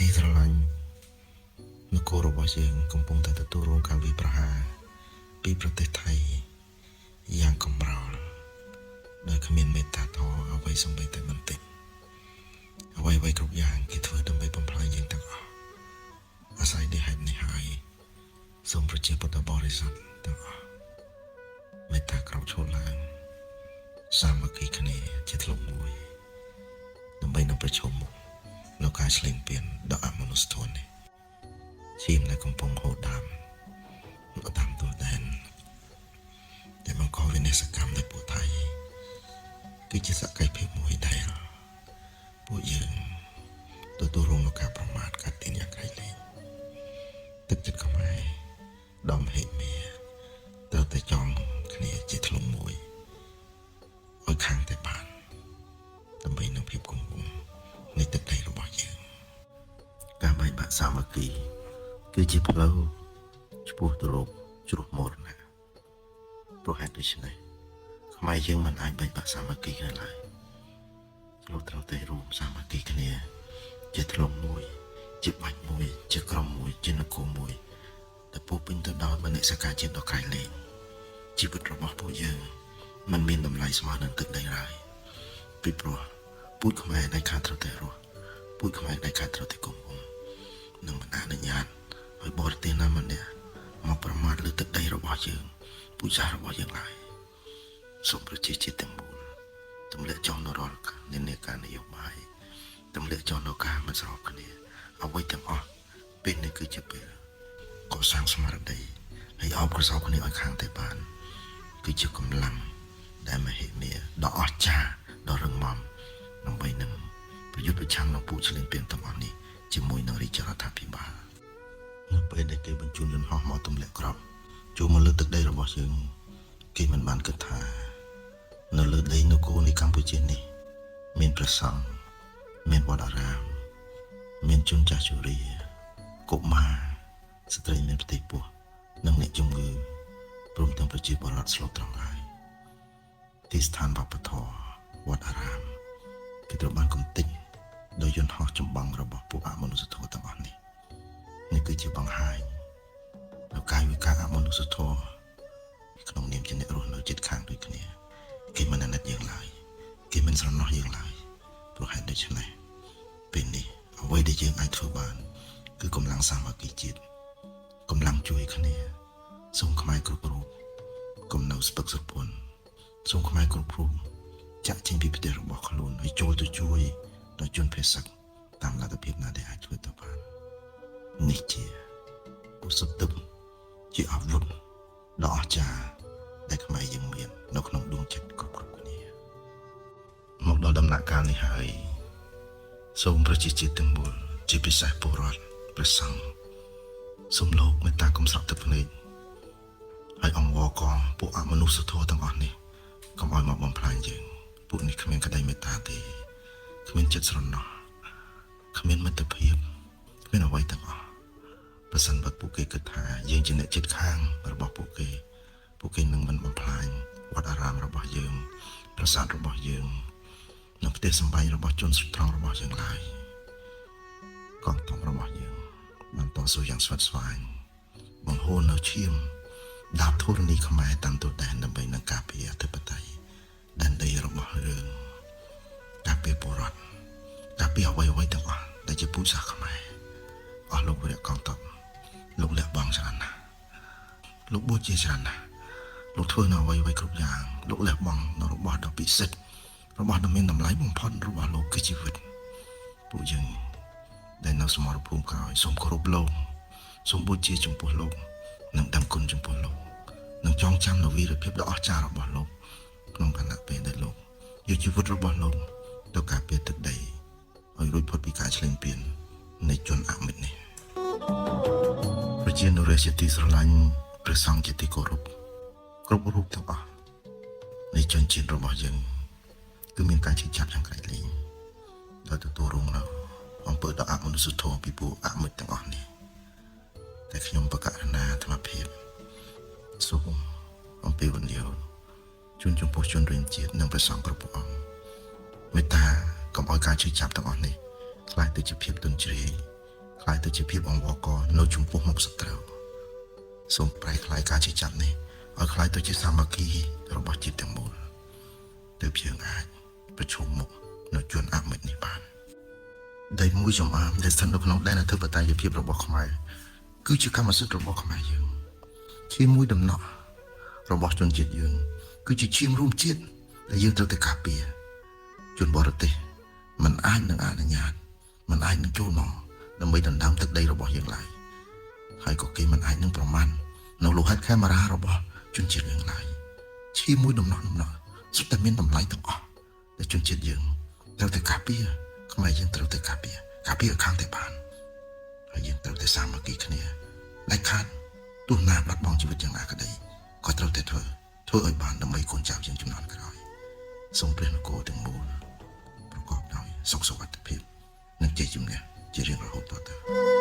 ទីស្រឡាញ់នគររបស់យើងកំពុងតែទទួលរងការវាយប្រហារពីប្រទេសថៃយ៉ាងកម្រោលដោយគ្មានមេត្តាធម៌អ្វីសូម្បីតែបន្តិចអ្វីៗគ្រប់យ៉ាងគេធ្វើដើម្បីបំផ្លាញយើងទាំងអស់អាស្រ័យនេះហេតុនេះហើយសូមប្រជាពុទ្ធបរិស័ទទាំងអស់មេត្តាក្រោកឈរឡើងសាមគ្គីគ្នាជាធ្លុងមួយដើម្បីនឹងប្រជុំមុខនៅការឆ្លៀងពៀនដ៏អមនុស្សធម៌នេះឈាមដែលកំពុងហូរដាំនៅតាមទូដែនដែលបង្កវិនាសកម្មនៅពួកថៃគឺជាសក្ខីភាពមួយដែលពួកយើងទទួលរងនូវការប្រមាថកាត់ទាញយ៉ាងក្រៃលែងទឹកចិត្តខ្មែរដំហេមាត្រូវតែចងគ្នាជាធ្លុងមួយឲ្យខាងតែបានដើម្បីនឹងភាពគង់វង្សនៃទឹកដីរបស់យើងការបែកបាក់សាមគ្គីគឺជាផ្លូវឆ្ពោះទៅរកជ្រោះមរណៈព្រោះហេតុដូច្នេះខ្មែរយើងមិនអាចបែកបាក់សាមគ្គីគ្នាឡើយលោកត្រូវតែរួមសាមគ្គីគ្នាជាធ្លុងមួយជាបាច់មួយជាក្រុមមួយជានគរមួយដែលពោពេញទៅដោយមនសិការជាតិដ៏ក្រៃលែងជីវិតរបស់ពួកយើងមិនមានតម្លៃស្មើនឹងទឹកដីឡើយពីព្រោះពូជខ្មែរដែលខាតត្រូវតែរស់ពូជខ្មែរដែលខាតត្រូវតែគង់វង្សនឹងមិនអនុញ្ញាតឲ្យបរទេសណាម្នាក់មកប្រមាថលើទឹកដីរបស់យើងពូជសាសន៍របស់យើងឡើយសូមប្រជាជាតិទាំងមូលទម្លាក់ចោលនៅរាល់និន្នាការនយោបាយទម្លាក់ចោលនៅការមិនស្របគ្នាអ្វីទាំងអស់ពេលនេះគឺជាពេលកសាងស្មារតីហើយអបក្រសោបគ្នាឲ្យខាងតែបានគឺជាកម្លាំងដែលមហិមាដ៏អស្ចារ្យដ៏រឹងមាំដើម្បីនឹងប្រយុទ្ធប្រឆាំងនឹងពូជឆ្លៀងពៀនទាំងអស់នេះជាមួយនឹងរាជរដ្ឋាភិបាលនៅពេលដែលគេបញ្ជូនយន្តហោះមកទម្លាក់គ្រាប់ចូលមកលើទឹកដីរបស់យើងគេមិនបានគិតថានៅលើដីនគរនៃកម្ពុជានេះមានព្រះសង្ឃមានវត្តអារាមមានជនចាស់ជរាកុមារស្ត្រីមានផ្ទៃពោះនិងអ្នកជំងឺព្រមទាំងប្រជាពលរដ្ឋស្លូតត្រង់ហើយទីស្ថានវប្បធម៌វត្តអារាមគេត្រូវបានកំទេចដោយយន្តហោះចម្បាំងរបស់ពួកអមនុស្សធម៌ទាំងអស់នេះគឺជាបង្ហាញនៅកាយវិការអមនុស្សធម៌ក្នុងនាមជាអ្នករស់នៅជិតខាងដូចគ្នាគេមិនអាណិតយើងឡើយគេមិនស្រណោះយើងឡើយព្រោះហេតុដូច្នេះពេលនេះអ្វីដែលយើងអាចធ្វើបានគឺកម្លាំងសាមគ្គីជាតិកម្លាំងជួយគ្នាសូមខ្មែរគ្រប់រូបកុំនៅស្ពឹកស្រពន់សូមខ្មែរគ្រប់រូបចាក់ចេញពីប្រទេសរបស់ខ្លួនហើយចូលទៅជួយដល់ជនភេសជ្ជៈតាមលទ្ធភាពណាដែលអាចធ្វើទៅបាននេះជាឧស្សាហកម្មជាអាវុធដ៏អស្ចារ្យដែលខ្មែរយើងមាននៅក្នុងដួងចិត្តគ្រប់គ្នាមកដល់ដំណាក់កាលនេះហើយសូមប្រជាជាតិទាំងមូលជាពិសេសពលរដ្ឋព្រះសង្ឃសូមលោកមេត្តាកុំស្រក់ទឹកភ្នែកហើយអង្វរកងពួកអមនុស្សធម៌ទាំងអស់នេះកុំឲ្យមកបំផ្លាញយើងពួកនេះគ្មានក្តីមេត្តាទេគ្មានចិត្តស្រណោះគ្មានមិត្តភាពគ្មានអ្វីទាំងអស់ប្រសិនបើពួកគេគិតថាយើងជាអ្នកជិតខាងរបស់ពួកគេនឹងមិនបំផ្លាញវត្តអារាមរបស់យើងប្រាសាទរបស់យើងនិងផ្ទះសម្បែងរបស់ជនស្រុកត្រង់របស់យើងឡើយកងទ័ពរបស់យើងបានតស៊ូយ៉ាងស្វិតស្វាញបង្ហូរនៅឈាមដាបធរណីខ្មែរតាមទូដែនដើម្បីនឹងការពារអធិបតេយ្យដែនដីរបស់យើងការពារពលរដ្ឋការពារអ្វីៗទាំងអស់ដែលជាពូជសាសន៍ខ្មែរអស់លោកវរៈកងទ័ពលោកលះបង់ច្រើនណាស់លោកបួសជាច្រើនណាស់លោកធ្វើនៅអ្វីៗគ្រប់យ៉ាងលោកលះបង់នៅរបស់ដ៏ពិសិដ្ឋរបស់ដ៏មានតម្លៃបំផុតរបស់លោកគឺជីវិតពួកយើងដែលនៅសមរភូមិក្រោយសូមគោរពលោកសូមបូជាចំពោះលោកនិងដឹងគុណចំពោះលោកនិងចងចាំនៅវីរភាពដ៏អស្ចារ្យរបស់លោកក្នុងគណៈពេលដែលលោកយកជីវិតរបស់លោកទៅការពារទឹកដីឲ្យរួចផុតពីការឆ្លៀនពៀននៃជនអមិត្តនេះប្រជានុរាស្ត្រជាទីស្រឡាញ់ព្រះសង្ឃជាទីគោរពគ្រប់រូបទាំងអស់នៃជនជាតិរបស់យើងគឺមានការជឿចាប់យ៉ាងក្រៃលែងដោយទទួលរងនៅអំពើដ៏អមនុស្សធម៌ពីពួកអមិត្តទាំងអស់នេះតែខ្ញុំបកករណាអាត្មាភាពសូមអំពាវនាវជូនចំពោះជនរៀនជាតិនិងព្រះសង្ឃគ្រប់ព្រះអង្គមេត្តាកុំឲ្យការជឿចាប់ទាំងអស់នេះខ្លាចទៅជាភាពទន់ជ្រាយ ខ្លាយទៅជាភាពអង្វរករនៅចំពោះមុខសត្រូវសូមប្រែខ្លាយការជិះចាប់នេះឲ្យខ្លាយទៅជាសាមគ្គីរបស់ជាតិទាំងមូលទើបយើងអាចប្រឈមមុខនៅជនអមិត្តនេះបានដែលមួយចំអាមដែលស្ថិតនៅក្នុងដែនអធិបតេយ្យភាពរបស់ខ្មែរគឺជាកម្មសិទ្ធិរបស់ខ្មែរយើងជាមួយដំណក់របស់ជនជាតិយើងគឺជាឈាមរួមជាតិដែលយើងត្រូវតែការពារជនបរទេសមិនអាចនឹងអនុញ្ញាតមិនអាចនឹងចូលមកដើម្បីដណ្ដើមទឹកដីរបស់យើងឡើយហើយក៏គេមិនអាចនឹងប្រមាណនៅលោហិតខេមរារបស់ជនជាតិយើងឡើយឈាមមួយដំណក់សុទ្ធតែមានតម្លៃទាំងអស់ដែលជនជាតិយើងត្រូវតែការពារខ្មែរយើងត្រូវតែការពារឲ្យខាងតែបានហើយយើងត្រូវតែសាមគ្គីគ្នាដាច់ខាតទោះណាបាត់បង់ជីវិតយ៉ាងណាក្តីក៏ត្រូវតែធ្វើឲ្យបានដើម្បីកូនចៅយើងជំនាន់ក្រោយសូមព្រះនគរទាំងមូលប្រកបដោយសុខសុវត្ថិភាពនិងជ័យជំនះជារៀងរហូតតទៅ